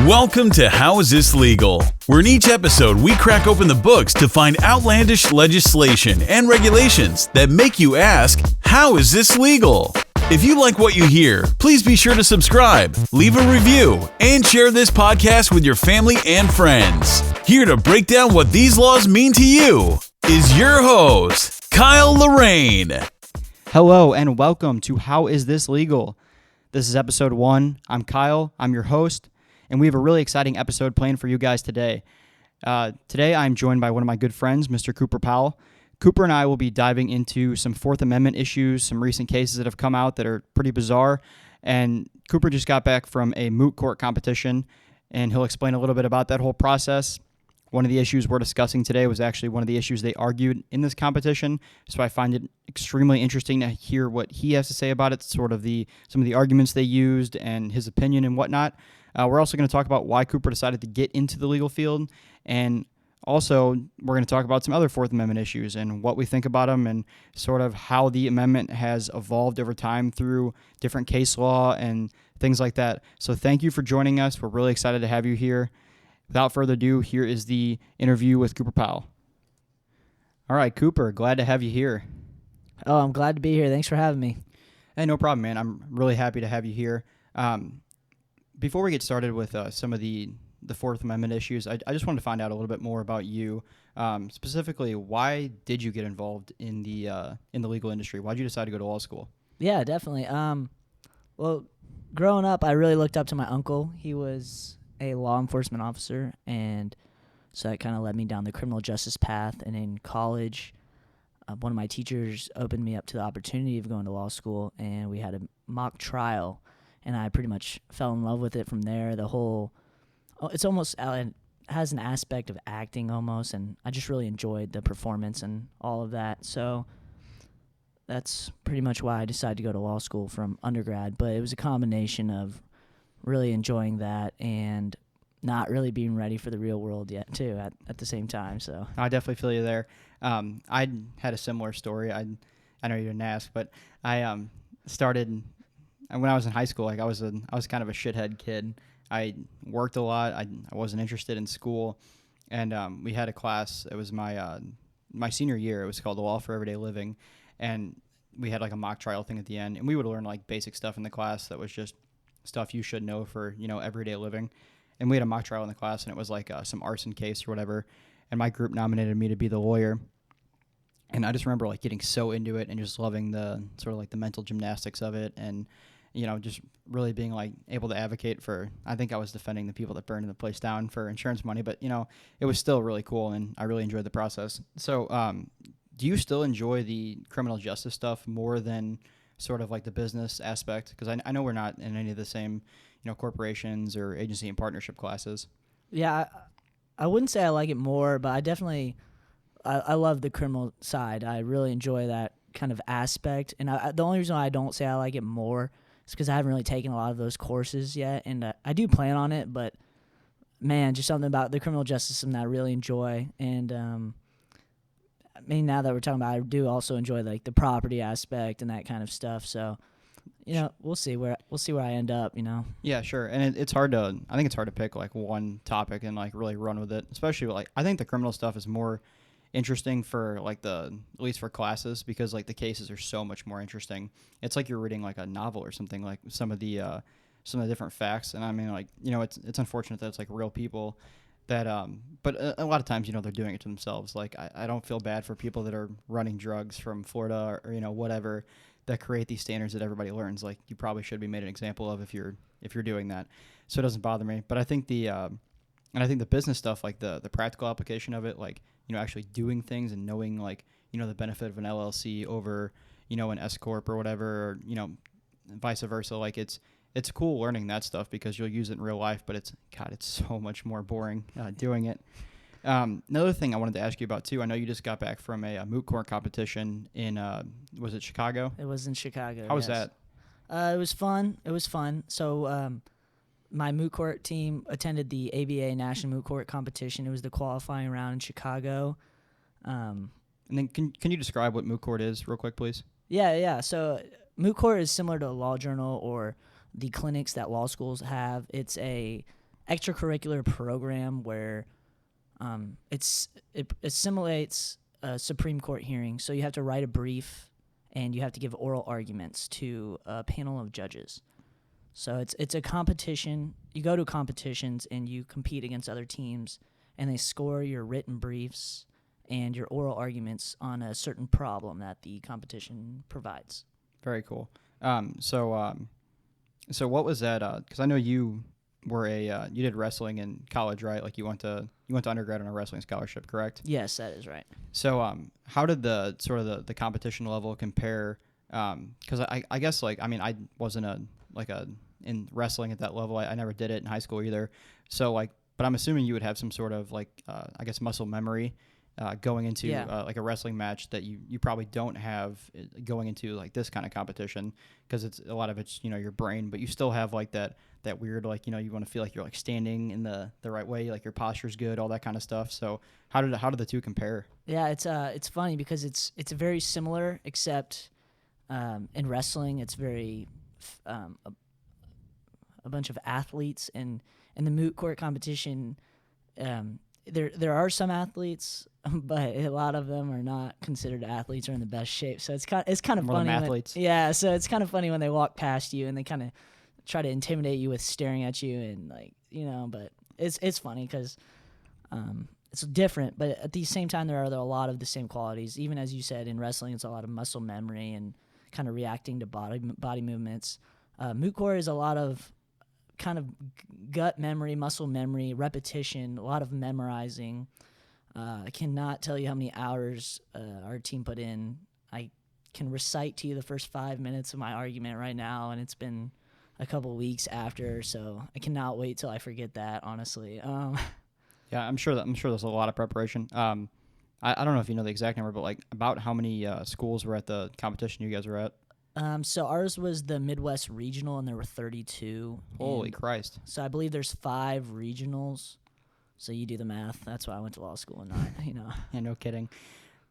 Welcome to How Is This Legal? Where in each episode we crack open the books to find outlandish legislation and regulations that make you ask, how is this legal? If you like what you hear, please be sure to subscribe, leave a review, and share this podcast with your family and friends. Here to break down what these laws mean to you is your host, Kyle Lorraine. Hello and welcome to How Is This Legal? This is episode 1. I'm Kyle. I'm your host. And we have a really exciting episode planned for you guys today. Today, I'm joined by one of my good friends, Mr. Cooper Powell. Cooper and I will be diving into some Fourth Amendment issues, some recent cases that have come out that are pretty bizarre. And Cooper just got back from a Moot Court Competition, and he'll explain a little bit about that whole process. One of the issues we're discussing today was actually one of the issues they argued in this competition, so I find it extremely interesting to hear what he has to say about it, some of the arguments they used and his opinion and whatnot. We're also going to talk about why Cooper decided to get into the legal field, and also we're going to talk about some other Fourth Amendment issues and what we think about them and sort of how the amendment has evolved over time through different case law and things like that. So thank you for joining us. We're really excited to have you here. Without further ado, here is the interview with Cooper Powell. All right, Cooper, glad to have you here. Oh, I'm glad to be here. Thanks for having me. Hey, no problem, man. I'm really happy to have you here. Before we get started with some of the Fourth Amendment issues, I just wanted to find out a little bit more about you. Specifically, why did you get involved in the legal industry? Why did you decide to go to law school? Yeah, definitely. Well, growing up, I really looked up to my uncle. He was a law enforcement officer, and so that kind of led me down the criminal justice path. And in college, one of my teachers opened me up to the opportunity of going to law school, and we had a mock trial. And I pretty much fell in love with it from there. It's almost, it has an aspect of acting almost, and I just really enjoyed the performance and all of that. So that's pretty much why I decided to go to law school from undergrad. But it was a combination of really enjoying that and not really being ready for the real world yet, too, at the same time. So I definitely feel you there. I had a similar story. I know you didn't ask, but I started. And when I was in high school, I was kind of a shithead kid. I worked a lot. I wasn't interested in school, and we had a class. It was my senior year. It was called The Law for Everyday Living, and we had like a mock trial thing at the end, and we would learn like basic stuff in the class that was just stuff you should know for everyday living. And we had a mock trial in the class, and it was like some arson case or whatever. And my group nominated me to be the lawyer. And I just remember like getting so into it and just loving the sort of like the mental gymnastics of it, and just really being like able to advocate for. I think I was defending the people that burned the place down for insurance money, but it was still really cool, and I really enjoyed the process. So, do you still enjoy the criminal justice stuff more than sort of like the business aspect? Because I know we're not in any of the same, corporations or agency and partnership classes. yeah, I wouldn't say I like it more, but I definitely I love the criminal side. I really enjoy that kind of aspect, and the only reason why I don't say I like it more is because I haven't really taken a lot of those courses yet, and I do plan on it, but man, just something about the criminal justice system that I really enjoy. And now that we're talking about it, I do also enjoy like the property aspect and that kind of stuff. So, we'll see where I end up. Yeah, sure. And it's hard to. I think it's hard to pick like one topic and like really run with it. Especially like I think the criminal stuff is more interesting for like at least for classes, because like the cases are so much more interesting. It's like you're reading like a novel or something, like some of the different facts. And I mean, like, it's unfortunate that it's like real people that but a lot of times they're doing it to themselves. Like I don't feel bad for people that are running drugs from Florida or whatever, that create these standards that everybody learns. Like you probably should be made an example of if you're doing that. So it doesn't bother me. But I think the business stuff, like the practical application of it, like actually doing things and knowing like the benefit of an LLC over an S corp or whatever, or vice versa. Like it's cool learning that stuff because you'll use it in real life, but it's so much more boring doing it. Another thing I wanted to ask you about too, I know you just got back from a Moot Court competition in was it Chicago? It was in Chicago. How was that? It was fun. So my Moot Court team attended the ABA National Moot Court Competition. It was the qualifying round in Chicago. And then can you describe what Moot Court is real quick, please? Yeah. So Moot Court is similar to a law journal or the clinics that law schools have. It's a extracurricular program where it simulates a Supreme Court hearing. So you have to write a brief and you have to give oral arguments to a panel of judges. So it's a competition. You go to competitions and you compete against other teams, and they score your written briefs and your oral arguments on a certain problem that the competition provides. Very cool. So what was that? Because I know you were you did wrestling in college, right? Like you went to undergrad on a wrestling scholarship, correct? Yes, that is right. So how did the the competition level compare? Because I guess I wasn't in wrestling at that level. I never did it in high school either. So but I'm assuming you would have some sort of muscle memory going into a wrestling match that you probably don't have going into this kind of competition, because it's a lot of it's your brain, but you still have that weird you want to feel like you're standing in the right way, your posture's good, all that kind of stuff. So how did the two compare? Yeah, it's funny because it's very similar, except in wrestling it's very a bunch of athletes, and in the Moot Court competition there are some athletes, but a lot of them are not considered athletes or in the best shape. So it's kind of More funny. Athletes. So it's kind of funny when they walk past you and they kind of try to intimidate you with staring at you and but it's funny because it's different, but at the same time there are a lot of the same qualities. Even as you said, in wrestling it's a lot of muscle memory and kind of reacting to body movements. Moot Court is a lot of kind of gut memory, muscle memory, repetition, a lot of memorizing. I cannot tell you how many hours our team put in. I can recite to you the first 5 minutes of my argument right now, and it's been a couple weeks after, so I cannot wait till I forget that, honestly. Yeah, I'm sure there's a lot of preparation. I don't know if you know the exact number, but about how many schools were at the competition you guys were at? So ours was the Midwest Regional, and there were 32. Holy Christ. So I believe there's 5 regionals. So you do the math. That's why I went to law school and not, Yeah, no kidding.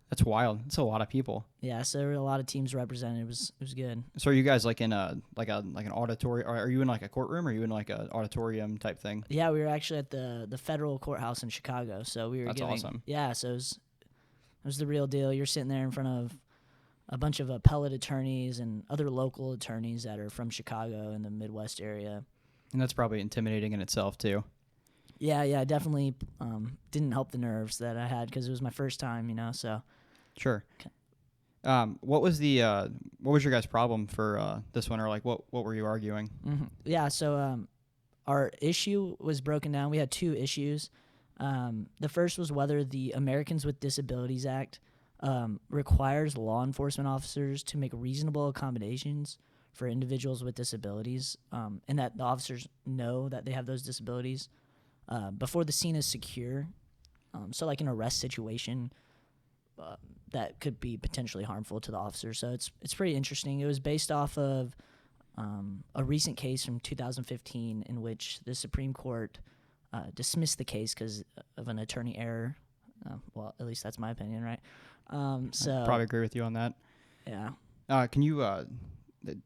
That's wild. It's a lot of people. Yeah, so there were a lot of teams represented. It was good. So are you guys in an auditorium, or are you in a courtroom, or are you in an auditorium type thing? Yeah, we were actually at the federal courthouse in Chicago. So we were That's awesome. Yeah, so it was the real deal. You're sitting there in front of a bunch of appellate attorneys and other local attorneys that are from Chicago and the Midwest area. And that's probably intimidating in itself too. Yeah, definitely didn't help the nerves that I had because it was my first time, so. Sure. What was your guys' problem for this one, or what were you arguing? Mm-hmm. Yeah, so our issue was broken down. We had 2 issues. The first was whether the Americans with Disabilities Act requires law enforcement officers to make reasonable accommodations for individuals with disabilities, and that the officers know that they have those disabilities before the scene is secure. So an arrest situation that could be potentially harmful to the officer. So it's pretty interesting. It was based off of a recent case from 2015 in which the Supreme Court dismissed the case because of an attorney error. Well, at least that's my opinion, right? So I probably agree with you on that. Yeah. Can you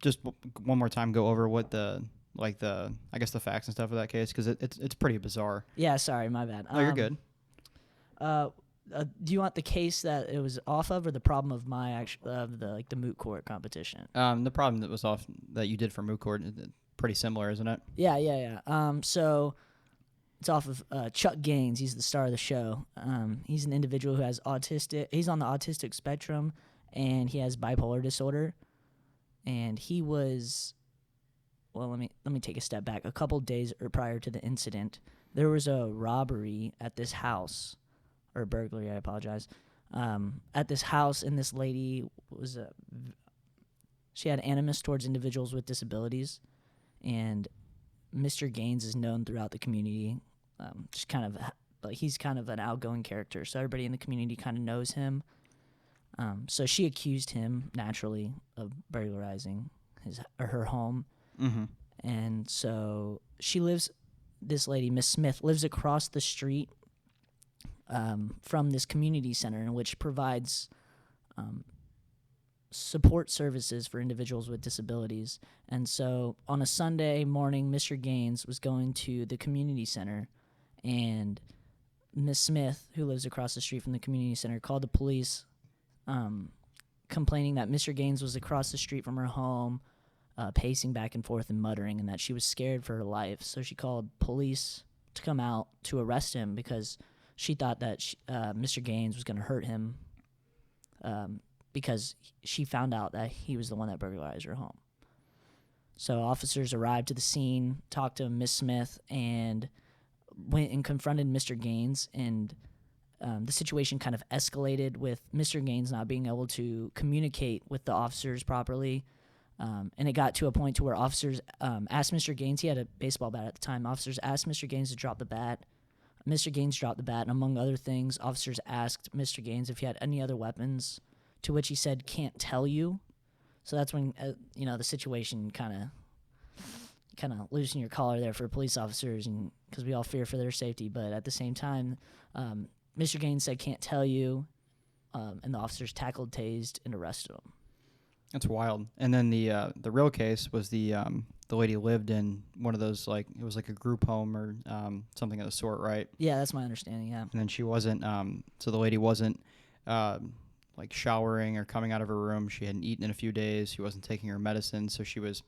just one more time go over what the facts and stuff of that case, because it's pretty bizarre. Yeah. Sorry, my bad. No, you're good. Do you want the case that it was off of, or the problem of the Moot Court competition? The problem that was off that you did for Moot Court, pretty similar, isn't it? Yeah. So it's off of Chuck Gaines. He's the star of the show. He's an individual who has he's on the autistic spectrum, and he has bipolar disorder. And he was, well, let me take a step back. A couple days prior to the incident, there was a robbery at this house, or burglary, I apologize, at this house, and this lady she had animus towards individuals with disabilities, and Mr. Gaines is known throughout the community. Just kind of, he's kind of an outgoing character, so everybody in the community kind of knows him. So she accused him, naturally, of burglarizing her home. Mm-hmm. And so this lady, Miss Smith, lives across the street from this community center, which provides support services for individuals with disabilities. And so on a Sunday morning, Mr. Gaines was going to the community center, and Miss Smith, who lives across the street from the community center, called the police, complaining that Mr. Gaines was across the street from her home, pacing back and forth and muttering, and that she was scared for her life. So she called police to come out to arrest him because she thought that Mr. Gaines was going to hurt him, because she found out that he was the one that burglarized her home. So officers arrived to the scene, talked to Miss Smith, and went and confronted Mr. Gaines, and the situation kind of escalated with Mr. Gaines not being able to communicate with the officers properly. And it got to a point to where officers asked Mr. Gaines, he had a baseball bat at the time, officers asked Mr. Gaines to drop the bat. Mr. Gaines dropped the bat, and among other things, officers asked Mr. Gaines if he had any other weapons, to which he said, "Can't tell you." So that's when, the situation kind of loosen your collar there for police officers, and because we all fear for their safety. But at the same time, Mr. Gaines said, "Can't tell you," and the officers tackled, tased, and arrested him. That's wild. And then the real case was the lady lived in one of those, like, it was like a group home or something of the sort, right? Yeah, that's my understanding, yeah. And then she wasn't, so the lady wasn't like showering or coming out of her room. She hadn't eaten in a few days. She wasn't taking her medicine, so she was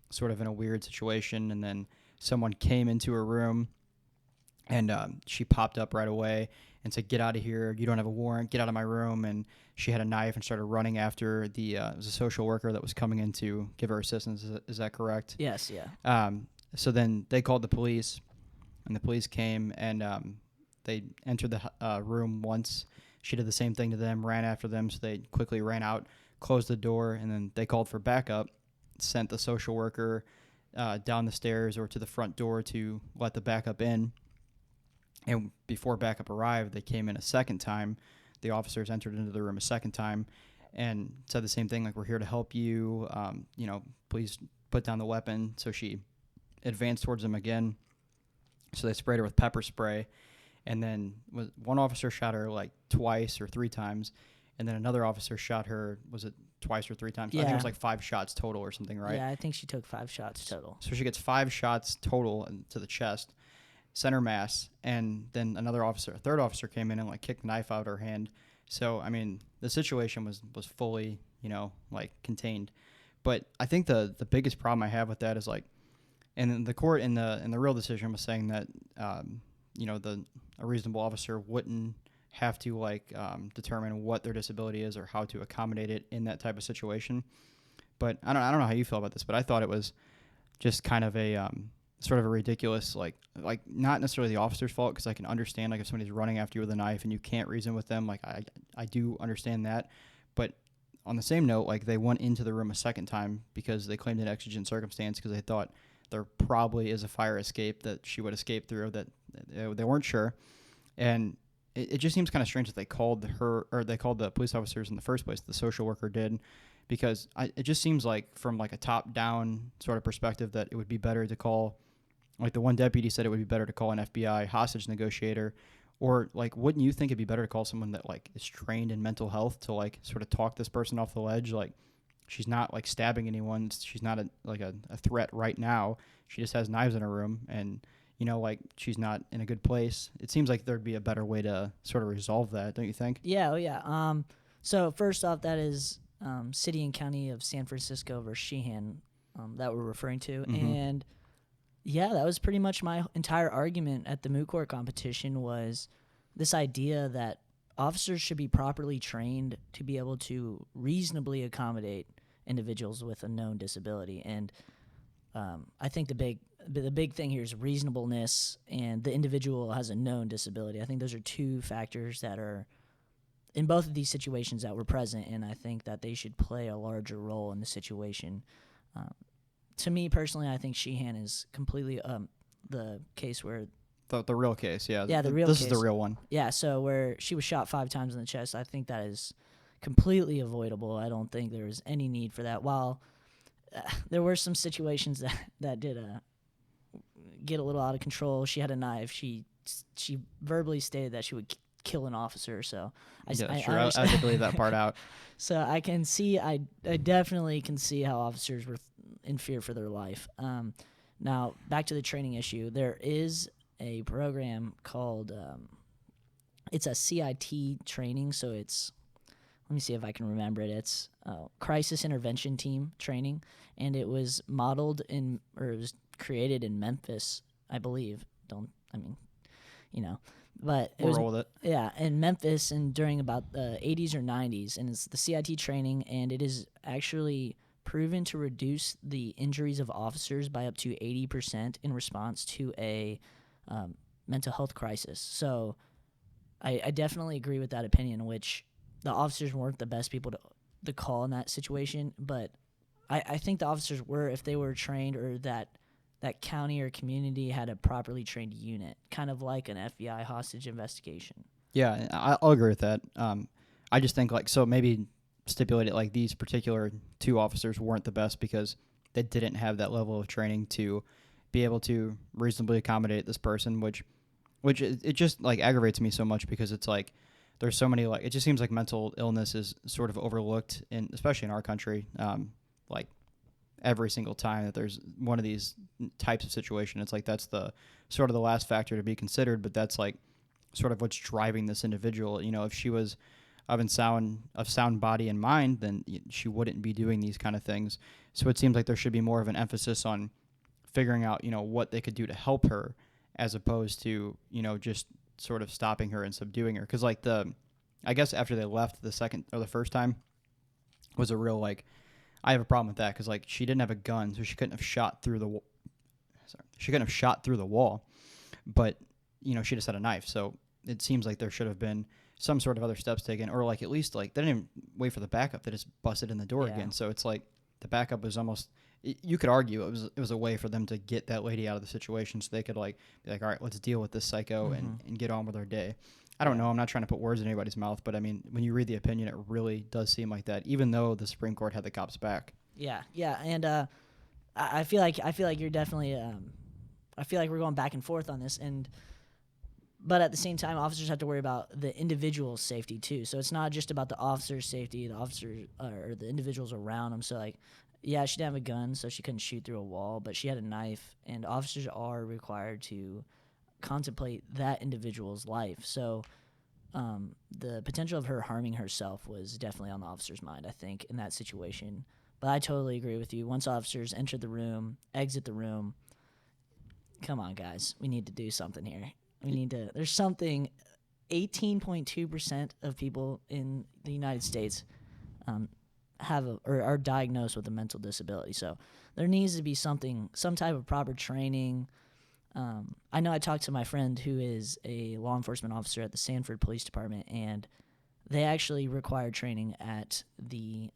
sort of in a weird situation. And then someone came into her room, and she popped up right away and said, "Get out of here. You don't have a warrant. Get out of my room." And she had a knife and started running after it was a social worker that was coming in to give her assistance. Is that correct? Yes, yeah. So then they called the police, and the police came, and they entered the room once. She did the same thing to them, ran after them, so they quickly ran out, closed the door, and then they called for backup, sent the social worker down the stairs or to the front door to let the backup in. And before backup arrived, they came in a second time. The officers entered into the room a second time and said the same thing, like, "We're here to help you. Please put down the weapon." So she advanced towards them again. So they sprayed her with pepper spray. And then one officer shot her like twice or three times. And then another officer shot her, was it twice or three times? Yeah. I think it was like 5 shots total or something, right? Yeah, I think she took 5 shots total. So she gets 5 shots total to the chest, center mass, and then a third officer came in and like kicked the knife out of her hand. So, I mean, the situation was fully, like contained. But I think the biggest problem I have with that is like, and the court in the real decision was saying that, a reasonable officer wouldn't have to determine what their disability is or how to accommodate it in that type of situation. But I don't know how you feel about this, but I thought it was just kind of a sort of a ridiculous, like not necessarily the officer's fault, because I can understand like if somebody's running after you with a knife and you can't reason with them, like I do understand that. But on the same note, like they went into the room a second time because they claimed an exigent circumstance because they thought there probably is a fire escape that she would escape through, that they weren't sure. And it just seems kind of strange that they called the police officers in the first place, the social worker did, because it just seems like from like a top-down sort of perspective that it would be better to call, like the one deputy said it would be better to call an FBI hostage negotiator, or like wouldn't you think it'd be better to call someone that like is trained in mental health to like sort of talk this person off the ledge? Like she's not like stabbing anyone, she's not a threat right now, she just has knives in her room, and like she's not in a good place. It seems like there'd be a better way to sort of resolve that, don't you think? Yeah, so first off, that is City and County of San Francisco versus Sheehan that we're referring to. Mm-hmm. And yeah, that was pretty much my entire argument at the Moot Court competition, was this idea that officers should be properly trained to be able to reasonably accommodate individuals with a known disability. And I think the big thing here is reasonableness, and the individual has a known disability. I think those are two factors that are in both of these situations that were present, and I think that they should play a larger role in the situation. To me personally, I think Sheehan is completely the case where the real case, yeah. Yeah, the real this case. Is the real one. Yeah, so where she was shot 5 times in the chest, I think that is completely avoidable. I don't think there was any need for that. While there were some situations that did get a little out of control. She had a knife. She verbally stated that she would kill an officer. So I had to believe that part out. So I can see, I definitely can see how officers were in fear for their life. Now, back to the training issue. There is a program called, it's a CIT training, so it's, let me see if I can remember it. It's Crisis Intervention Team training, and it was modeled it was created in Memphis, I believe. But We'll roll with it. Yeah, in Memphis, and during about the 80s or 90s, and it's the CIT training, and it is actually proven to reduce the injuries of officers by up to 80% in response to a mental health crisis. So I definitely agree with that opinion, which the officers weren't the best people to call in that situation, but I think the officers were if they were trained, or that county or community had a properly trained unit, kind of like an FBI hostage investigation. Yeah, I'll agree with that. I just think so maybe stipulate it like these particular two officers weren't the best because they didn't have that level of training to be able to reasonably accommodate this person, which it just aggravates me so much because it's there's so many it just seems like mental illness is sort of overlooked especially in our country. Every single time that there's one of these types of situation, it's that's the sort of the last factor to be considered, but that's sort of what's driving this individual. If she was of sound body and mind, then she wouldn't be doing these kind of things. So it seems like there should be more of an emphasis on figuring out, what they could do to help her, as opposed to, just sort of stopping her and subduing her. Because I guess after they left the second or the first time was a real I have a problem with that because she didn't have a gun, so she couldn't have shot through the wall, but she just had a knife. So it seems like there should have been some sort of other steps taken, or at least they didn't even wait for the backup; they just busted in the door again. So it's the backup was almost, you could argue it was a way for them to get that lady out of the situation, so they could be all right, let's deal with this psycho and get on with our day. I don't know. I'm not trying to put words in anybody's mouth, but I mean, when you read the opinion, it really does seem like that, even though the Supreme Court had the cops back. Yeah, and I feel like you're definitely. I feel like we're going back and forth on this, but at the same time, officers have to worry about the individual's safety too. So it's not just about the officer's safety, the officers or the individuals around them. So yeah, she didn't have a gun, so she couldn't shoot through a wall, but she had a knife, and officers are required to contemplate that individual's life. So the potential of her harming herself was definitely on the officer's mind, I think, in that situation. But I totally agree with you. Once officers enter the room, exit the room, come on, guys. We need to do something here. There's something, 18.2% of people in the United States are diagnosed with a mental disability. So there needs to be some type of proper training. I know I talked to my friend who is a law enforcement officer at the Sanford Police Department, and they actually require training at the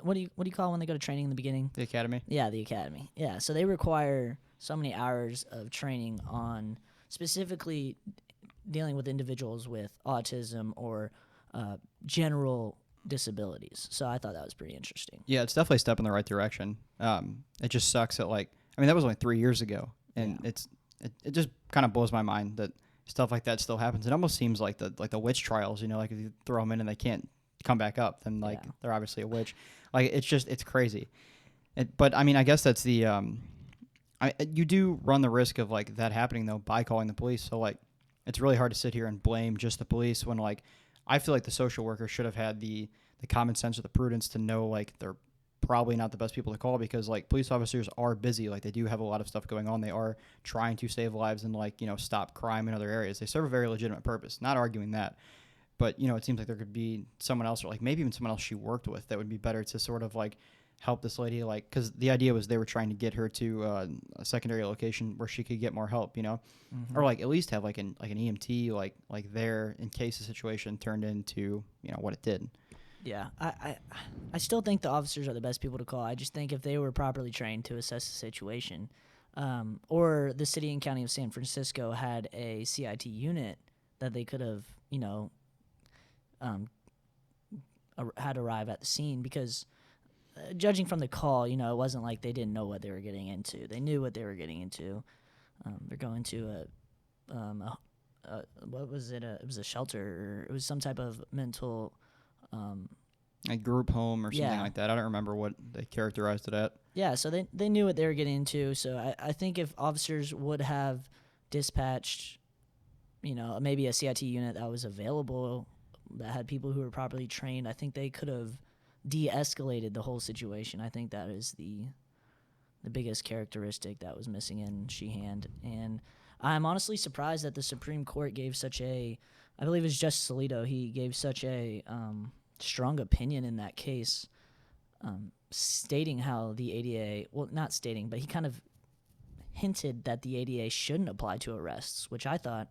what do you call when they go to training in the beginning? The academy? Yeah, the academy. Yeah, so they require so many hours of training on specifically dealing with individuals with autism or general disabilities. So I thought that was pretty interesting. Yeah, it's definitely a step in the right direction. It just sucks that that was only 3 years ago, and it just kind of blows my mind that stuff like that still happens. It almost seems like the witch trials, if you throw them in and they can't come back up, then they're obviously a witch. It's crazy. But I mean, I guess that's the you do run the risk of that happening though by calling the police. So it's really hard to sit here and blame just the police when I feel like the social worker should have had the common sense or the prudence to know they're probably not the best people to call, because police officers are busy. They do have a lot of stuff going on. They are trying to save lives and stop crime in other areas. They serve a very legitimate purpose, not arguing that. But it seems like there could be someone else, or maybe even someone else she worked with, that would be better to sort of help this lady, because the idea was they were trying to get her to a secondary location where she could get more help, or at least have an EMT there in case the situation turned into what it did. Yeah, I still think the officers are the best people to call. I just think if they were properly trained to assess the situation, or the city and county of San Francisco had a CIT unit that they could have, had arrive at the scene, because judging from the call, it wasn't like they didn't know what they were getting into. They knew what they were getting into. They're going to what was it? It was a shelter. Or it was some type of mental. A group home or something Yeah. like that. I don't remember what they characterized it at. Yeah, so they knew what they were getting into. So I think if officers would have dispatched, maybe a CIT unit that was available, that had people who were properly trained, I think they could have de-escalated the whole situation. I think that is the biggest characteristic that was missing in Sheehan. And I'm honestly surprised that the Supreme Court gave I believe it's Justice Alito, he gave such a strong opinion in that case, stating how the ADA, well, not stating, but he kind of hinted that the ADA shouldn't apply to arrests, which I thought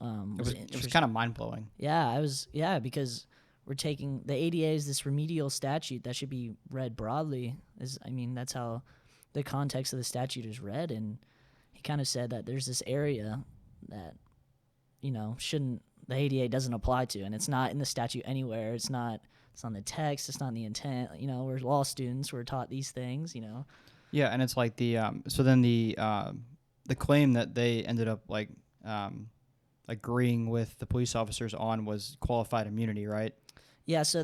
It was kind of mind-blowing. Yeah, because we're taking the ADA is this remedial statute that should be read broadly. That's how the context of the statute is read, and he kind of said that there's this area that the ADA doesn't apply to, and it's not in the statute anywhere. It's on the text. It's not in the intent. We're law students. We're taught these things. Yeah, and it's like the claim that they ended up agreeing with the police officers on was qualified immunity, right? Yeah. So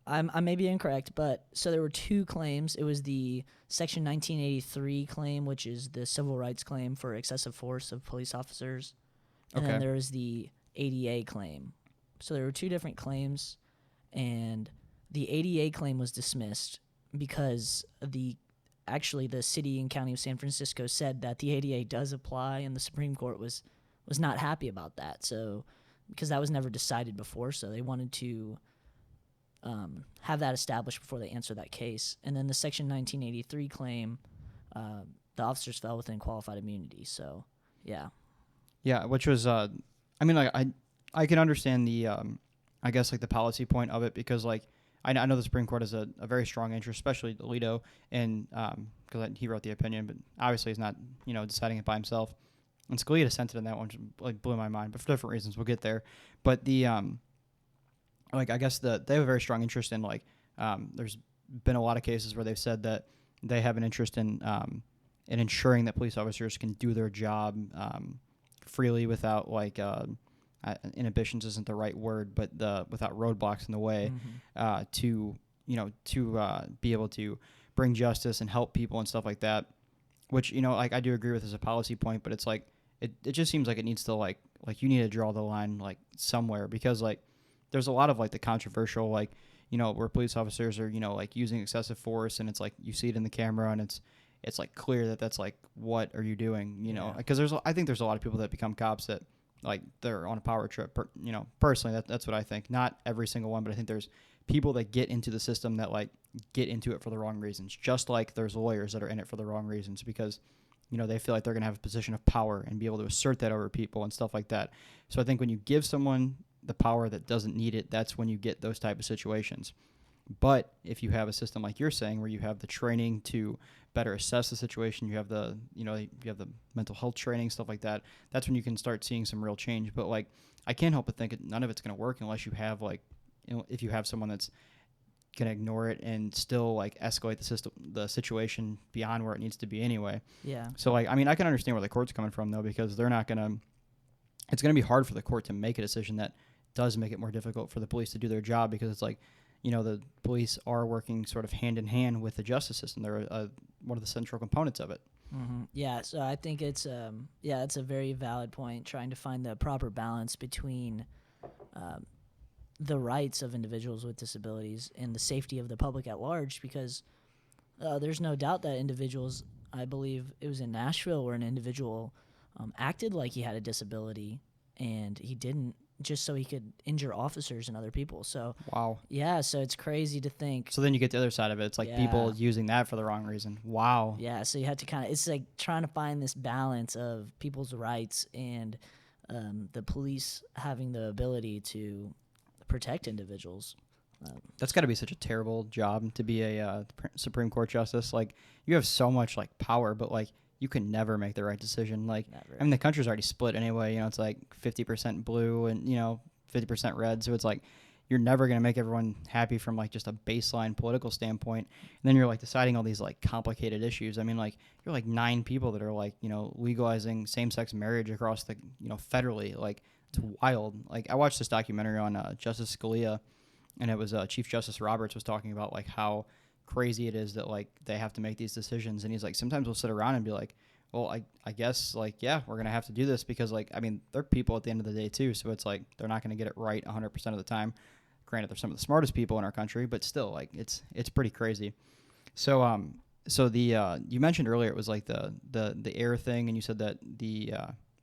I may be incorrect, but so there were two claims. It was the Section 1983 claim, which is the civil rights claim for excessive force of police officers, and then there was the ADA claim. So there were two different claims, and the ADA claim was dismissed because the city and county of San Francisco said that the ADA does apply, and the Supreme Court was not happy about that. So because that was never decided before, so they wanted to have that established before they answer that case. And then the Section 1983 claim, the officers fell within qualified immunity. So yeah. Yeah, which was I can understand the I guess like the policy point of it, because like I know the Supreme Court has a very strong interest, especially Alito, and because he wrote the opinion, but obviously he's not deciding it by himself. And Scalia dissented in that one, which like blew my mind, but for different reasons. We'll get there. But the I guess they have a very strong interest in there's been a lot of cases where they've said that they have an interest in ensuring that police officers can do their job freely without inhibitions isn't the right word, but without roadblocks in the way, to be able to bring justice and help people and stuff like that. Which I do agree with as a policy point, but it's like it just seems like it needs to you need to draw the line somewhere, because there's a lot of the controversial where police officers are using excessive force, and it's you see it in the camera, and it's clear that that's what are you doing, because I think there's a lot of people that become cops that they're on a power trip. Personally, that's what I think. Not every single one, but I think there's people that get into the system that get into it for the wrong reasons. Just like there's lawyers that are in it for the wrong reasons, because they feel like they're going to have a position of power and be able to assert that over people and stuff like that. So I think when you give someone the power that doesn't need it, that's when you get those type of situations. But if you have a system like you're saying, where you have the training to better assess the situation, you have the you have the mental health training, stuff like that, that's when you can start seeing some real change. But I can't help but think none of it's going to work unless you have if you have someone that's going to ignore it and still escalate the situation beyond where it needs to be anyway. Yeah. So I can understand where the court's coming from, though, because they're not going to. It's going to be hard for the court to make a decision that does make it more difficult for the police to do their job, because it's the police are working sort of hand in hand with the justice system. They're one of the central components of it. Mm-hmm. Yeah, so I think it's it's a very valid point, trying to find the proper balance between the rights of individuals with disabilities and the safety of the public at large, because there's no doubt that individuals, I believe it was in Nashville, where an individual acted like he had a disability, and he didn't, just so he could injure officers and other people. So wow. Yeah, so it's crazy to think. So then you get the other side of it. It's people using that for the wrong reason. Wow. Yeah, so you have to it's trying to find this balance of people's rights and the police having the ability to protect individuals. That's got to be such a terrible job to be a Supreme Court justice. You have so much power, but you can never make the right decision. Never. The country's already split anyway. It's 50% blue and 50% red. So it's you're never going to make everyone happy from like just a baseline political standpoint. And then you're like deciding all these like complicated issues. I mean, like you're like 9 people that are like, legalizing same-sex marriage across the, federally. Like it's wild. Like I watched this documentary on Justice Scalia, and it was Chief Justice Roberts was talking about like how crazy it is that like they have to make these decisions. And he's like, sometimes we'll sit around and be like, well, I guess like, yeah, we're going to have to do this because like, I mean, they're people at the end of the day too. So it's like, they're not going to get it right 100% of the time. Granted, they're some of the smartest people in our country, but still like it's pretty crazy. So, so the, you mentioned earlier, it was like the error thing. And you said that the,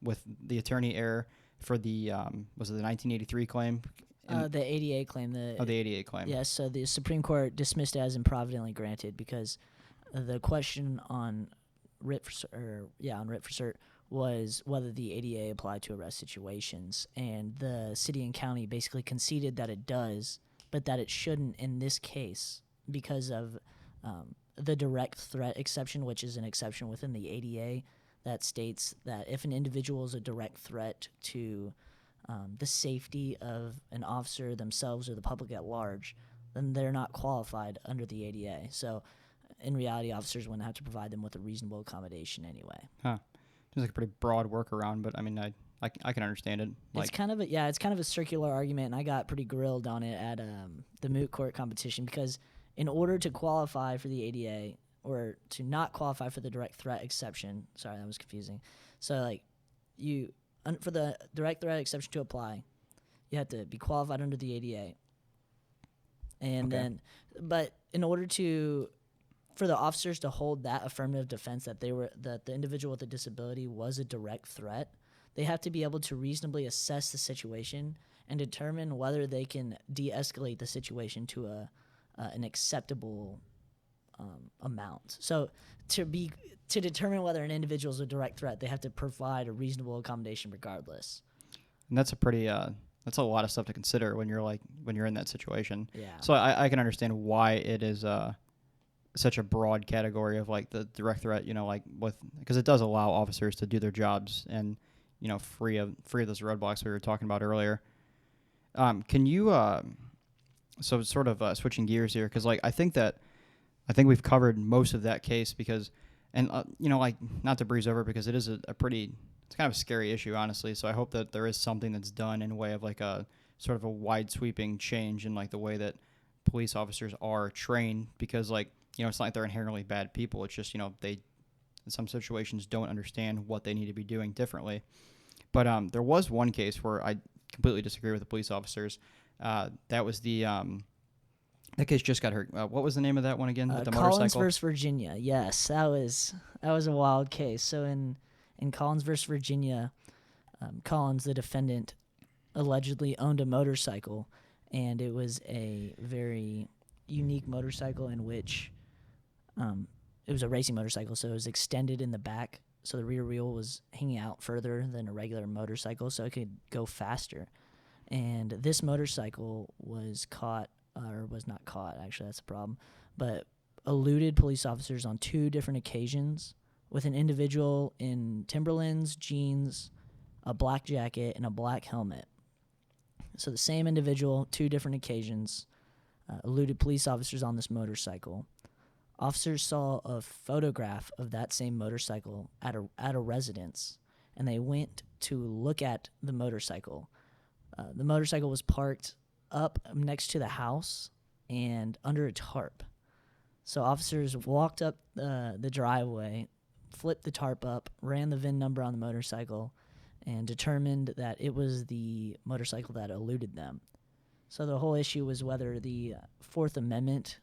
with the attorney error for the, was it the 1983 claim? The ADA claim. The ADA claim. Yes, so the Supreme Court dismissed it as improvidently granted because the question on writ for cert was whether the ADA applied to arrest situations, and the city and county basically conceded that it does, but that it shouldn't in this case because of the direct threat exception, which is an exception within the ADA that states that if an individual is a direct threat to the safety of an officer themselves or the public at large, then they're not qualified under the ADA. So in reality, officers wouldn't have to provide them with a reasonable accommodation anyway. Huh. Seems like a pretty broad workaround, but I mean, I can understand it. Like, it's kind of a circular argument, and I got pretty grilled on it at the Moot Court Competition because in order to qualify for the ADA or to not qualify for the direct threat exception, sorry, that was confusing. So like for the direct threat exception to apply, you have to be qualified under the ADA. And then, but in order for the officers to hold that affirmative defense that the individual with a disability was a direct threat, they have to be able to reasonably assess the situation and determine whether they can de-escalate the situation to an acceptable amount. So to determine whether an individual is a direct threat, they have to provide a reasonable accommodation regardless. And that's that's a lot of stuff to consider when you're in that situation. Yeah. So I can understand why it is such a broad category of like the direct threat, because it does allow officers to do their jobs and, free of those roadblocks we were talking about earlier. Can you, so sort of switching gears here, because like I think we've covered most of that case because, and not to breeze over because it is it's kind of a scary issue, honestly. So I hope that there is something that's done in a way of like a sort of a wide sweeping change in like the way that police officers are trained, because like, it's not like they're inherently bad people. It's just, they in some situations don't understand what they need to be doing differently. But there was one case where I completely disagree with the police officers. That was that case just got heard. What was the name of that one again? The Collins motorcycle? versus Virginia. Yes, that was a wild case. So in Collins versus Virginia, Collins, the defendant, allegedly owned a motorcycle, and it was a very unique motorcycle in which it was a racing motorcycle, so it was extended in the back, so the rear wheel was hanging out further than a regular motorcycle, so it could go faster. And this motorcycle was not caught, actually, that's the problem, but eluded police officers on 2 different occasions with an individual in Timberlands, jeans, a black jacket, and a black helmet. So the same individual, 2 different occasions, eluded police officers on this motorcycle. Officers saw a photograph of that same motorcycle at a residence, and they went to look at the motorcycle. The motorcycle was parked up next to the house and under a tarp. So officers walked up the driveway, flipped the tarp up, ran the VIN number on the motorcycle, and determined that it was the motorcycle that eluded them. So the whole issue was whether the Fourth Amendment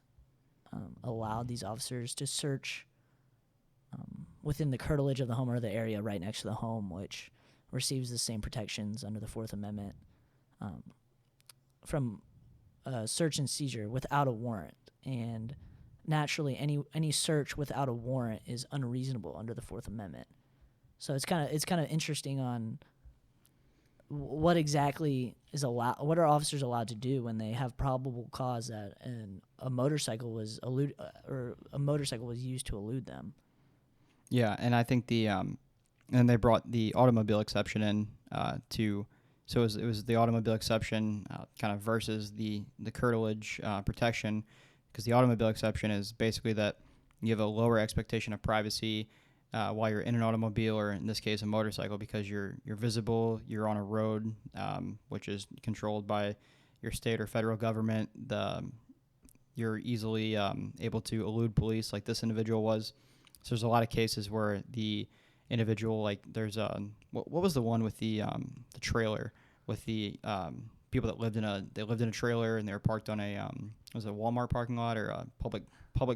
allowed these officers to search within the curtilage of the home or the area right next to the home, which receives the same protections under the Fourth Amendment from search and seizure without a warrant. And naturally, any search without a warrant is unreasonable under the Fourth Amendment. So it's kind of interesting on what exactly is allowed. What are officers allowed to do when they have probable cause that a motorcycle was used to elude them? Yeah, and I think and they brought the automobile exception in to So it was the automobile exception kind of versus the curtilage protection, because the automobile exception is basically that you have a lower expectation of privacy while you're in an automobile, or in this case a motorcycle, because you're visible, you're on a road which is controlled by your state or federal government. You're easily able to elude police, like this individual was. So there's a lot of cases where the individual, like there's what was the one with the trailer with the people that lived in a trailer, and they were parked on a was it a Walmart parking lot or a public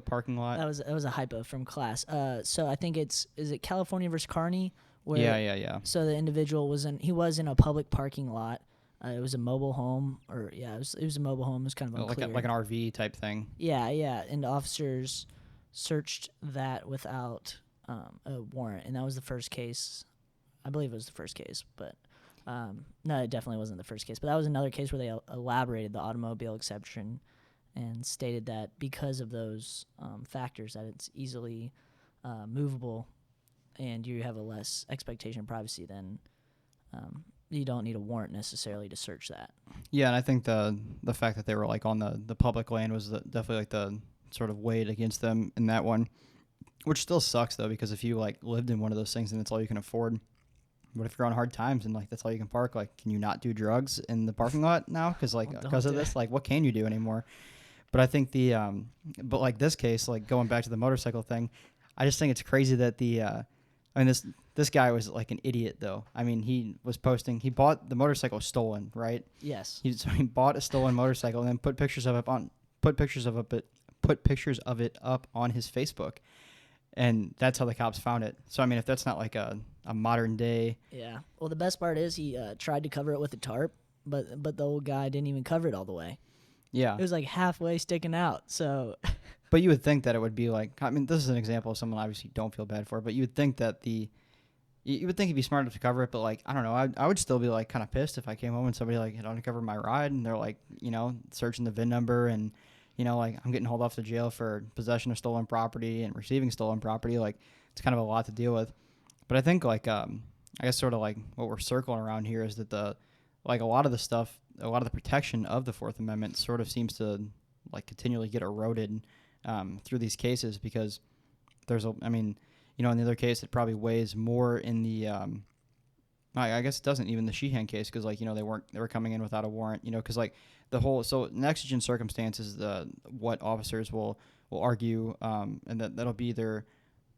parking lot? That was a hypo from class. So I think is it California versus Kearney? Where, Yeah. So the individual was in a public parking lot. It was a mobile home, it was a mobile home. It was kind of unclear. like an RV type thing. Yeah, and officers searched that without a warrant, and that was the first case. I believe it was the first case, but no, it definitely wasn't the first case. But that was another case where they elaborated the automobile exception and stated that because of those factors, that it's easily movable, and you have a less expectation of privacy, then you don't need a warrant necessarily to search that. Yeah, and I think the fact that they were like on the public land was definitely like the sort of weighed against them in that one, which still sucks though, because if you like lived in one of those things and that's all you can afford, what if you're on hard times and like that's all you can park? Like, can you not do drugs in the parking lot now? Because of this, like, what can you do anymore? But I think but like this case, like going back to the motorcycle thing, I just think it's crazy that this guy was like an idiot though. I mean, he bought the motorcycle stolen, right? Yes. He bought a stolen motorcycle and then put pictures of it up on his Facebook, and that's how the cops found it. So I mean, if that's not like a modern day. Yeah. Well, the best part is he tried to cover it with a tarp, but the old guy didn't even cover it all the way. Yeah. It was like halfway sticking out. So. But you would think that it would be like, I mean, this is an example of someone obviously don't feel bad for, but you would think that you would think he'd be smart enough to cover it, but like, I don't know, I would still be like kind of pissed if I came home and somebody like had uncovered my ride and they're like, searching the VIN number and, like I'm getting hauled off to jail for possession of stolen property and receiving stolen property. Like, it's kind of a lot to deal with. But I think like, I guess sort of like what we're circling around here is that a lot of the protection of the Fourth Amendment sort of seems to like continually get eroded through these cases, because in the other case it probably weighs more in the I guess it doesn't, even the Sheehan case, because like they were coming in without a warrant, because like so in exigent circumstances, what officers will argue, and that'll be their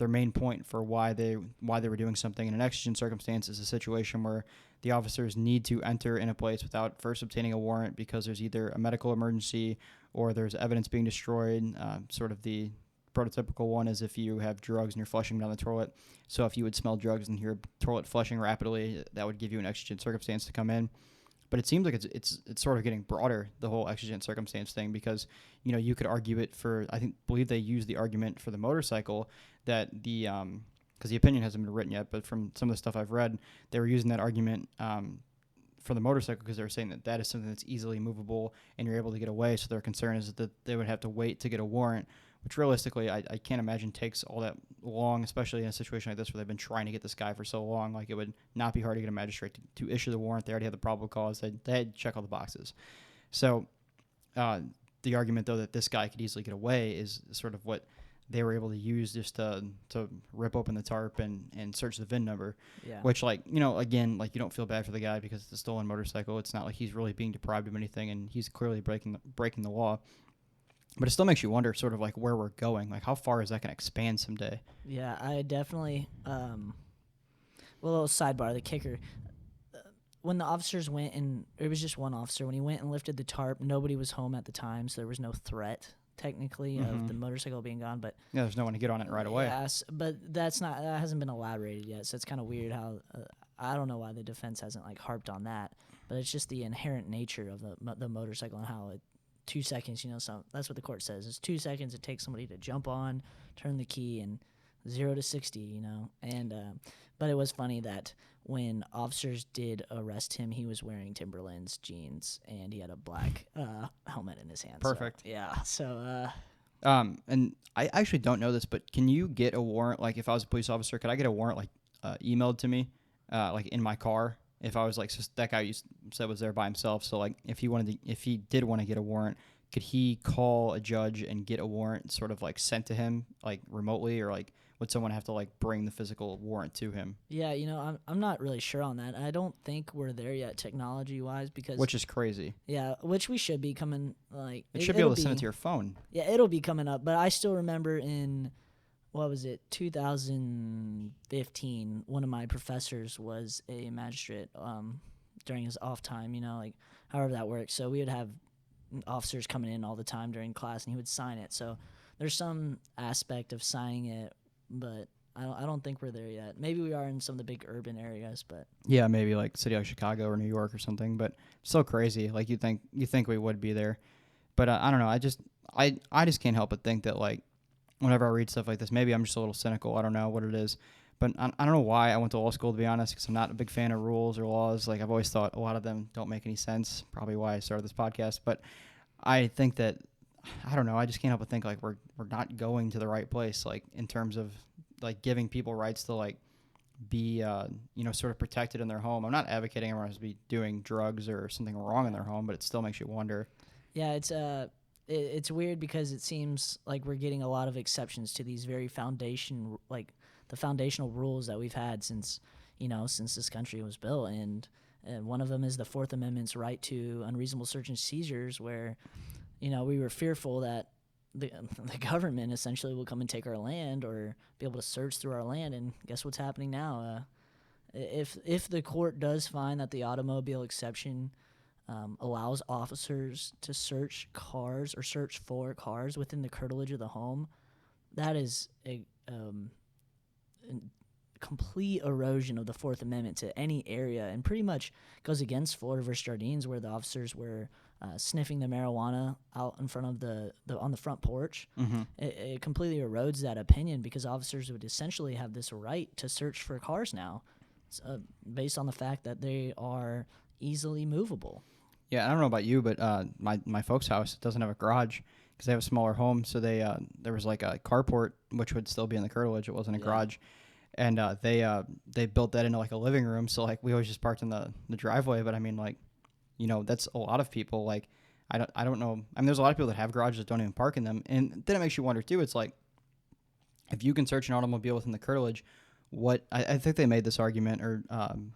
main point for why they were doing something. In an exigent circumstance is a situation where the officers need to enter in a place without first obtaining a warrant because there's either a medical emergency or there's evidence being destroyed. Sort of the prototypical one is if you have drugs and you're flushing down the toilet. So if you would smell drugs and hear toilet flushing rapidly, that would give you an exigent circumstance to come in. But it seems like it's sort of getting broader, the whole exigent circumstance thing, because you could argue it for, believe they use the argument for the motorcycle that because the opinion hasn't been written yet, but from some of the stuff I've read, they were using that argument for the motorcycle because they were saying that is something that's easily movable and you're able to get away. So their concern is that they would have to wait to get a warrant, which realistically I can't imagine takes all that long, especially in a situation like this where they've been trying to get this guy for so long. Like, it would not be hard to get a magistrate to issue the warrant. They already have the probable cause. They had to check all the boxes. So the argument, though, that this guy could easily get away is sort of what they were able to use just to rip open the tarp and search the VIN number. Yeah. Which, again, you don't feel bad for the guy because it's a stolen motorcycle. It's not like he's really being deprived of anything, and he's clearly breaking the law. But it still makes you wonder sort of like where we're going. Like, how far is that going to expand someday? Yeah, I definitely well, a little sidebar, the kicker. When the officers went, and it was just one officer, when he went and lifted the tarp, nobody was home at the time, so there was no threat technically of the motorcycle being gone. But yeah, there's no one to get on it right away. Yes, but that hasn't been elaborated yet, so it's kind of weird how I don't know why the defense hasn't harped on that, but it's just the inherent nature of the motorcycle and how 2 seconds, so that's what the court says. It's 2 seconds it takes somebody to jump on, turn the key, and 0 to 60, And but it was funny that when officers did arrest him, he was wearing Timberland's jeans and he had a black helmet in his hand. Perfect. So, yeah. So. And I actually don't know this, but can you get a warrant? Like, if I was a police officer, could I get a warrant emailed to me, in my car? if I was like, that guy you said was there by himself. So like, if he did want to get a warrant, could he call a judge and get a warrant sort of like sent to him like remotely, or like would someone have to like bring the physical warrant to him? Yeah, I'm not really sure on that. I don't think we're there yet technology wise, because Which is crazy. yeah, which we should be coming like It should be able to send it to your phone. Yeah, it'll be coming up. But I still remember in, what was it, 2015, one of my professors was a magistrate during his off time, like however that works. So we would have officers coming in all the time during class, and he would sign it. So there's some aspect of signing it, but I don't think we're there yet. Maybe we are in some of the big urban areas, but Yeah, maybe like city like Chicago or New York or something. But so crazy. Like you think we would be there, but I don't know. I just can't help but think that like whenever I read stuff like this, maybe I'm just a little cynical. I don't know what it is, but I don't know why I went to law school, to be honest, because I'm not a big fan of rules or laws. Like I've always thought a lot of them don't make any sense. Probably why I started this podcast. But I think that, I don't know, I just can't help but think like we're not going to the right place, like in terms of like giving people rights to like be sort of protected in their home. I'm not advocating everyone has to be doing drugs or something wrong in their home, but it still makes you wonder. yeah, it's weird because it seems like we're getting a lot of exceptions to these very foundational rules that we've had since this country was built, and one of them is the Fourth Amendment's right to unreasonable search and seizures, where we were fearful that the government essentially will come and take our land or be able to search through our land, and guess what's happening now? If the court does find that the automobile exception allows officers to search cars or search for cars within the curtilage of the home, that is a complete erosion of the Fourth Amendment to any area, and pretty much goes against Florida versus Jardines, where the officers were sniffing the marijuana out in front of on the front porch. Mm-hmm. It completely erodes that opinion, because officers would essentially have this right to search for cars now, based on the fact that they are easily movable. Yeah, I don't know about you, but my folks' house doesn't have a garage because they have a smaller home. So there was like a carport, which would still be in the curtilage. It wasn't a garage. And they built that into like a living room. So like we always just parked in the driveway. But I mean, like, that's a lot of people. Like I don't know. I mean, there's a lot of people that have garages that don't even park in them. And then it makes you wonder too. It's like, if you can search an automobile within the curtilage, what I think they made this argument, or I'm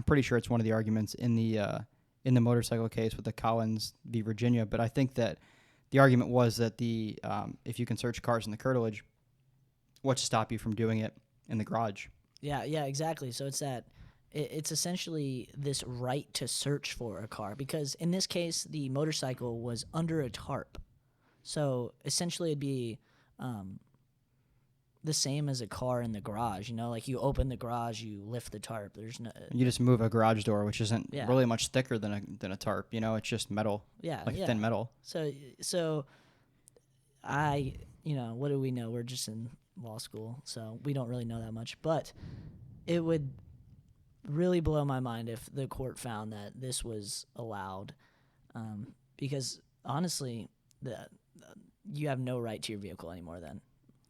pretty sure it's one of the arguments in the motorcycle case with the Collins v. Virginia. But I think that the argument was that if you can search cars in the curtilage, what's to stop you from doing it in the garage? Yeah, exactly. So it's essentially this right to search for a car, because in this case, the motorcycle was under a tarp. So essentially it'd be the same as a car in the garage. Like you open the garage, you lift the tarp. You just move a garage door, which isn't Yeah. really much thicker than a tarp. It's just metal. Yeah, like yeah. thin metal. So I, what do we know? We're just in law school, so we don't really know that much. But it would really blow my mind if the court found that this was allowed, because honestly, you have no right to your vehicle anymore then.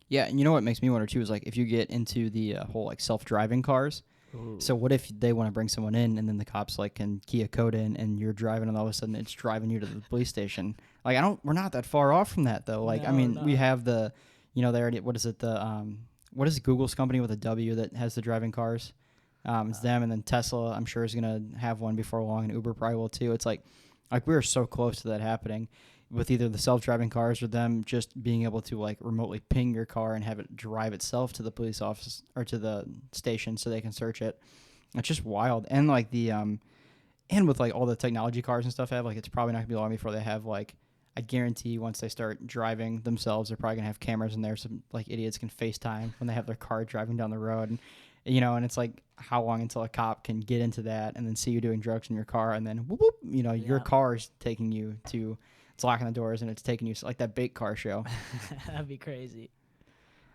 Yeah, and you know what makes me wonder too is like if you get into the whole like self-driving cars. Ooh. So what if they want to bring someone in and then the cops like can key a code in and you're driving and all of a sudden it's driving you to the police station? Like we're not that far off from that though. Like No, I mean, no. we have they already, what is it, what is Google's company with a W that has the driving cars? It's them, and then Tesla I'm sure is gonna have one before long, and Uber probably will too. It's like we're so close to that happening with either the self-driving cars or them just being able to like remotely ping your car and have it drive itself to the police office or to the station so they can search it. It's just wild. And like and with like all the technology cars and stuff have, like it's probably not gonna be long before they have like, I guarantee once they start driving themselves, they're probably gonna have cameras in there so like idiots can FaceTime when they have their car driving down the road. And and it's like, how long until a cop can get into that and then see you doing drugs in your car, and then whoop, whoop, your car is taking you to, it's locking the doors and it's taking you like that bait car show. That'd be crazy.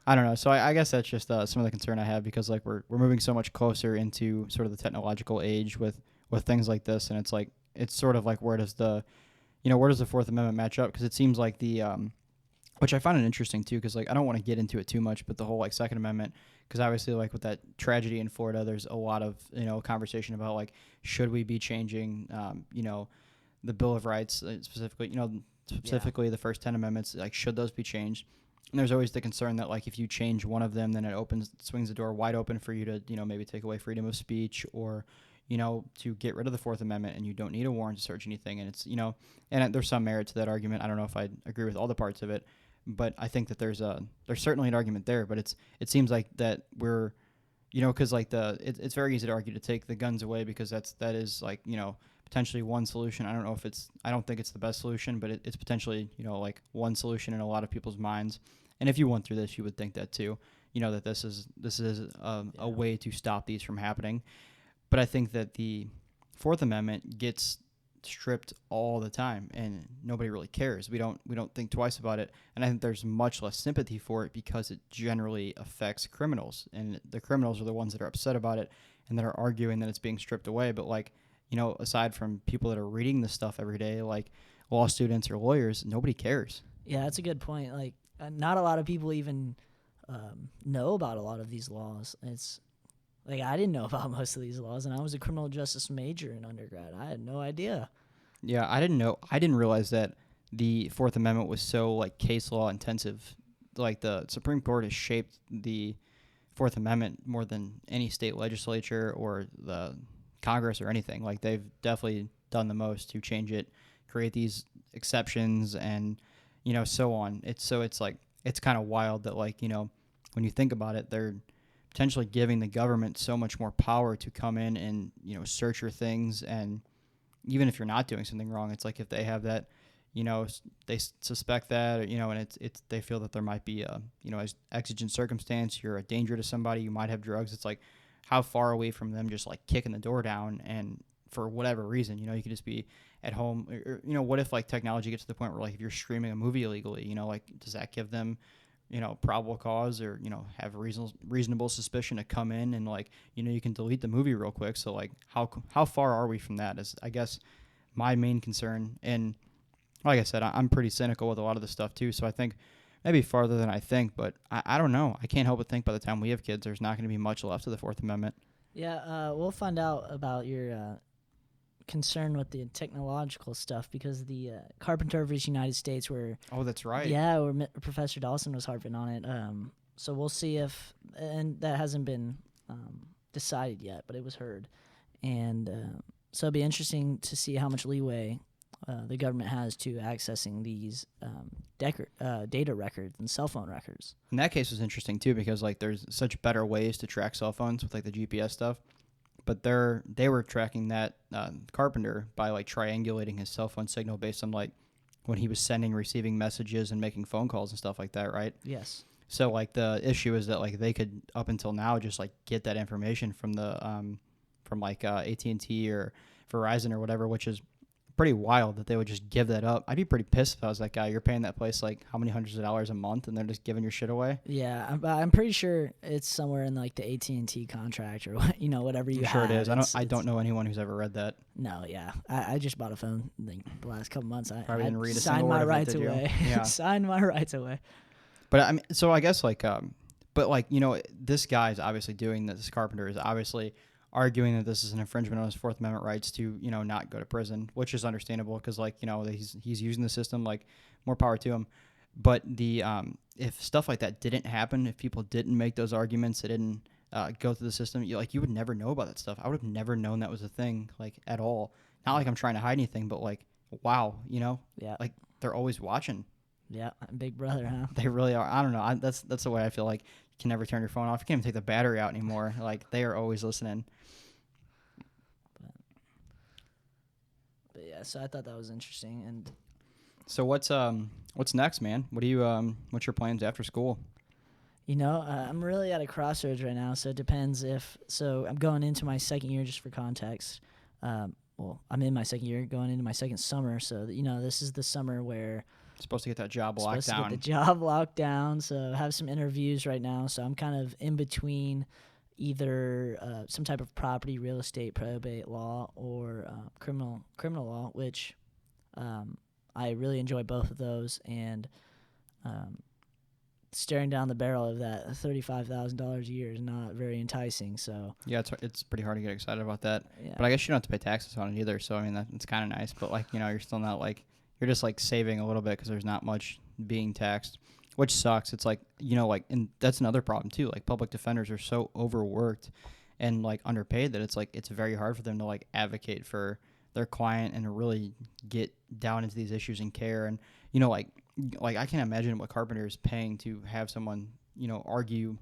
I don't know. So I guess that's just some of the concern I have, because like we're moving so much closer into sort of the technological age with things like this, and it's like it's sort of like where does the Fourth Amendment match up? Because it seems like which I find it interesting too, because like I don't want to get into it too much, but the whole like Second Amendment because obviously, like with that tragedy in Florida, there's a lot of conversation about like should we be changing the Bill of Rights specifically the first 10 amendments, like should those be changed? And there's always the concern that like if you change one of them, then it swings the door wide open for you to maybe take away freedom of speech or to get rid of the Fourth Amendment, and you don't need a warrant to search anything. And it's and there's some merit to that argument. I don't know if I agree with all the parts of it, but I think that there's certainly an argument there. But it seems like that we're because like it's very easy to argue to take the guns away because that is like potentially one solution. I don't think it's the best solution, but it's potentially like one solution in a lot of people's minds. And if you went through this, you would think that too. That this is a way to stop these from happening. But I think that the Fourth Amendment gets stripped all the time, and nobody really cares. We don't think twice about it, and I think there's much less sympathy for it because it generally affects criminals, and the criminals are the ones that are upset about it and that are arguing that it's being stripped away. But like aside from people that are reading this stuff every day, like law students or lawyers, nobody cares. Yeah, that's a good point. Like, not a lot of people even know about a lot of these laws. It's like I didn't know about most of these laws, and I was a criminal justice major in undergrad. I had no idea. Yeah, I didn't know. I didn't realize that the Fourth Amendment was so like case law intensive. Like the Supreme Court has shaped the Fourth Amendment more than any state legislature or the Congress or anything. Like they've definitely done the most to change it, create these exceptions, and so on. It's like it's kind of wild that like when you think about it, they're potentially giving the government so much more power to come in and search your things. And even if you're not doing something wrong, it's like if they have that they suspect that, and it's they feel that there might be a as exigent circumstance, you're a danger to somebody, you might have drugs. It's like how far away from them just like kicking the door down, and for whatever reason you could just be at home, or what if like technology gets to the point where like if you're streaming a movie illegally, like does that give them probable cause or have reasonable suspicion to come in and like you can delete the movie real quick. So like how far are we from that is I guess my main concern. And like I said, I'm pretty cynical with a lot of this stuff too, so I think maybe farther than I think, but I don't know. I can't help but think by the time we have kids there's not going to be much left of the Fourth Amendment. Yeah, we'll find out about your concern with the technological stuff because the Carpenter v. United States Oh, that's right. Yeah, where Professor Dawson was harping on it. So we'll see if, and that hasn't been decided yet, but it was heard. And so it'll be interesting to see how much leeway the government has to accessing these data records and cell phone records. And that case was interesting too because like there's such better ways to track cell phones with like the GPS stuff. But they were tracking that Carpenter by like triangulating his cell phone signal based on like when he was receiving messages and making phone calls and stuff like that, right? Yes. So like the issue is that like they could up until now just like get that information from the from like AT&T or Verizon or whatever, which is pretty wild that they would just give that up. I'd be pretty pissed if I was that guy. You're paying that place like how many hundreds of dollars a month, and they're just giving your shit away. Yeah, I'm pretty sure it's somewhere in like the AT&T contract or whatever you have. Sure it is. I don't know anyone who's ever read that. No, yeah, I just bought a phone like the last couple months. I didn't read a signed single my word of it, rights did you? away. Yeah. Signed my rights away. But I mean, so I guess like, but like this guy's obviously doing this. This Carpenter is obviously arguing that this is an infringement on his Fourth Amendment rights to not go to prison, which is understandable because like he's using the system, like more power to him. But the if stuff like that didn't happen, if people didn't make those arguments, they didn't go through the system, you would never know about that stuff. I would have never known that was a thing, like at all. Not like I'm trying to hide anything, but like wow, Yeah. like they're always watching. Yeah, Big Brother, huh? They really are. I don't know. That's the way I feel. Like you can never turn your phone off. You can't even take the battery out anymore. Like they are always listening. But yeah, so I thought that was interesting. And so what's next, man? What's your plans after school? I'm really at a crossroads right now, so it depends so I'm going into my second year, just for context. Well, I'm in my second year, going into my second summer, so this is the summer where supposed to get that job locked down. Supposed to get the job locked down, so I have some interviews right now, so I'm kind of in between either some type of property, real estate, probate law, or criminal law, which I really enjoy both of those, and staring down the barrel of that $35,000 a year is not very enticing. So Yeah, it's pretty hard to get excited about that. yeah, But I guess you don't have to pay taxes on it either. So I mean, it's kind of nice. But like, you're still not like, you're just like saving a little bit because there's not much being taxed, which sucks. It's like, and that's another problem too. Like public defenders are so overworked and like underpaid that it's like it's very hard for them to like advocate for their client and to really get down into these issues and care. And like I can't imagine what Carpenter is paying to have someone argue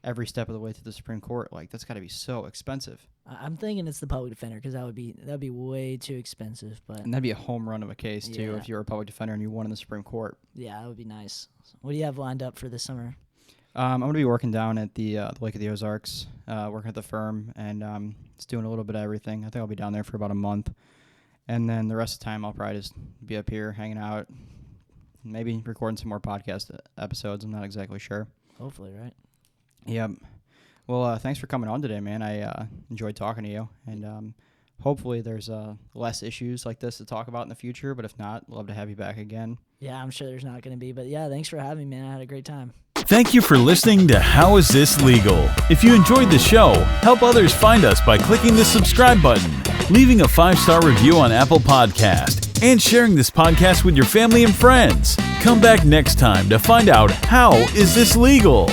every step of the way to the Supreme Court. Like that's got to be so expensive. I'm thinking it's the public defender because that'd be way too expensive. But And that'd be a home run of a case too Yeah. if you were a public defender and you won in the Supreme Court. yeah, that would be nice. What do you have lined up for this summer? I'm going to be working down at the Lake of the Ozarks, working at the firm, and just doing a little bit of everything. I think I'll be down there for about a month. And then the rest of the time, I'll probably just be up here hanging out, maybe recording some more podcast episodes. I'm not exactly sure. Hopefully, right? Yep. Well, thanks for coming on today, man. I enjoyed talking to you. And hopefully there's less issues like this to talk about in the future. But if not, love to have you back again. Yeah, I'm sure there's not going to be. But yeah, thanks for having me, man. I had a great time. Thank you for listening to How Is This Legal? If you enjoyed the show, help others find us by clicking the subscribe button, leaving a 5-star review on Apple Podcast, and sharing this podcast with your family and friends. Come back next time to find out how is this legal?